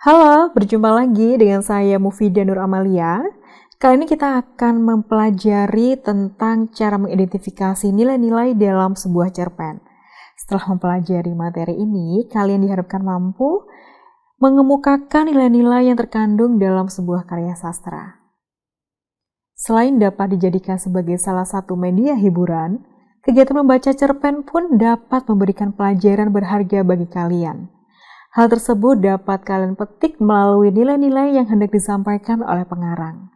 Halo, berjumpa lagi dengan saya Mufidah Nur Amalia. Kali ini kita akan mempelajari tentang cara mengidentifikasi nilai-nilai dalam sebuah cerpen. Setelah mempelajari materi ini, kalian diharapkan mampu mengemukakan nilai-nilai yang terkandung dalam sebuah karya sastra. Selain dapat dijadikan sebagai salah satu media hiburan, kegiatan membaca cerpen pun dapat memberikan pelajaran berharga bagi kalian. Hal tersebut dapat kalian petik melalui nilai-nilai yang hendak disampaikan oleh pengarang.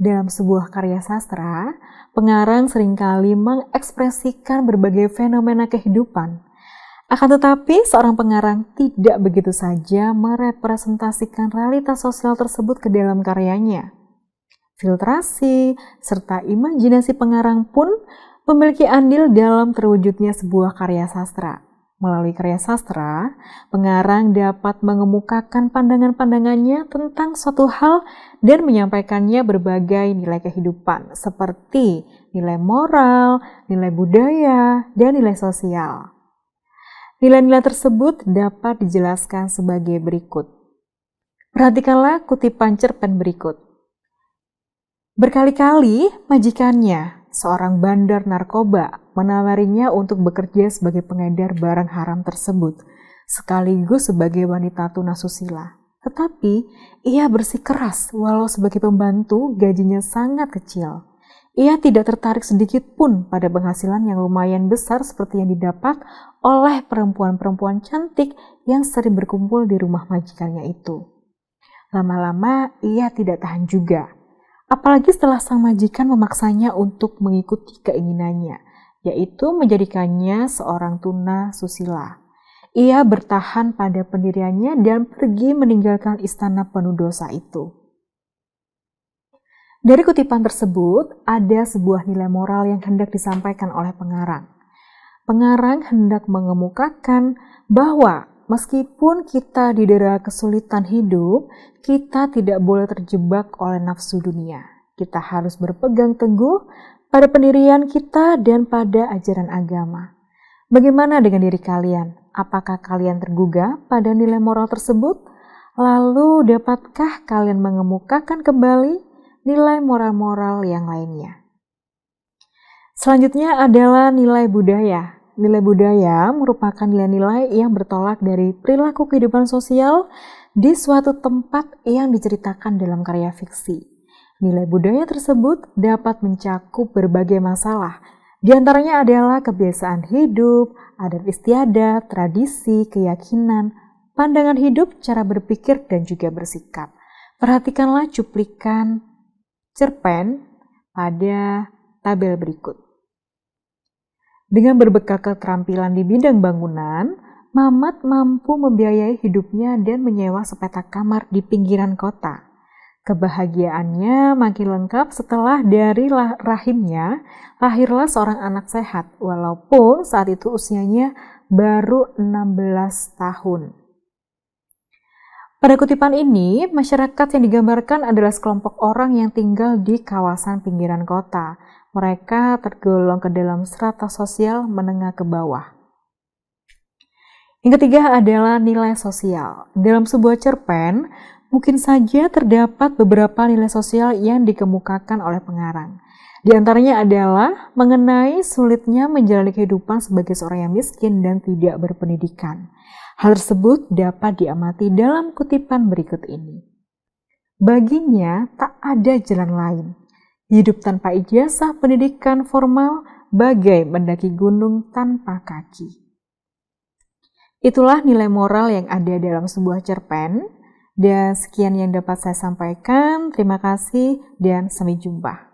Dalam sebuah karya sastra, pengarang seringkali mengekspresikan berbagai fenomena kehidupan. Akan tetapi, seorang pengarang tidak begitu saja merepresentasikan realitas sosial tersebut ke dalam karyanya. Filtrasi serta imajinasi pengarang pun memiliki andil dalam terwujudnya sebuah karya sastra. Melalui karya sastra, pengarang dapat mengemukakan pandangan-pandangannya tentang suatu hal dan menyampaikannya berbagai nilai kehidupan seperti nilai moral, nilai budaya, dan nilai sosial. Nilai-nilai tersebut dapat dijelaskan sebagai berikut. Perhatikanlah kutipan cerpen berikut. Berkali-kali majikannya, seorang bandar narkoba, menawarinya untuk bekerja sebagai pengedar barang haram tersebut, sekaligus sebagai wanita tunasusila. Tetapi, ia bersikeras walau sebagai pembantu gajinya sangat kecil. Ia tidak tertarik sedikit pun pada penghasilan yang lumayan besar seperti yang didapat oleh perempuan-perempuan cantik yang sering berkumpul di rumah majikannya itu. Lama-lama, ia tidak tahan juga. Apalagi setelah sang majikan memaksanya untuk mengikuti keinginannya, yaitu menjadikannya seorang tunasusila. Ia bertahan pada pendiriannya dan pergi meninggalkan istana penuh dosa itu. Dari kutipan tersebut, ada sebuah nilai moral yang hendak disampaikan oleh pengarang. Pengarang hendak mengemukakan bahwa meskipun kita didera kesulitan hidup, kita tidak boleh terjebak oleh nafsu dunia. Kita harus berpegang teguh pada pendirian kita dan pada ajaran agama. Bagaimana dengan diri kalian? Apakah kalian tergugah pada nilai moral tersebut? Lalu dapatkah kalian mengemukakan kembali nilai moral-moral yang lainnya? Selanjutnya adalah nilai budaya. Nilai budaya merupakan nilai-nilai yang bertolak dari perilaku kehidupan sosial di suatu tempat yang diceritakan dalam karya fiksi. Nilai budaya tersebut dapat mencakup berbagai masalah. Di antaranya adalah kebiasaan hidup, adat istiadat, tradisi, keyakinan, pandangan hidup, cara berpikir, dan juga bersikap. Perhatikanlah cuplikan cerpen pada tabel berikut. Dengan berbekal keterampilan di bidang bangunan, Mamat mampu membiayai hidupnya dan menyewa sepetak kamar di pinggiran kota. Kebahagiaannya makin lengkap setelah dari rahimnya lahirlah seorang anak sehat, walaupun saat itu usianya baru 16 tahun. Pada kutipan ini, masyarakat yang digambarkan adalah sekelompok orang yang tinggal di kawasan pinggiran kota. Mereka tergolong ke dalam strata sosial menengah ke bawah. Yang ketiga adalah nilai sosial. Dalam sebuah cerpen, mungkin saja terdapat beberapa nilai sosial yang dikemukakan oleh pengarang. Di antaranya adalah mengenai sulitnya menjalani kehidupan sebagai seorang yang miskin dan tidak berpendidikan. Hal tersebut dapat diamati dalam kutipan berikut ini. Baginya tak ada jalan lain. Hidup tanpa ijazah pendidikan formal bagai mendaki gunung tanpa kaki. Itulah nilai moral yang ada dalam sebuah cerpen. Dan sekian yang dapat saya sampaikan. Terima kasih dan sampai jumpa.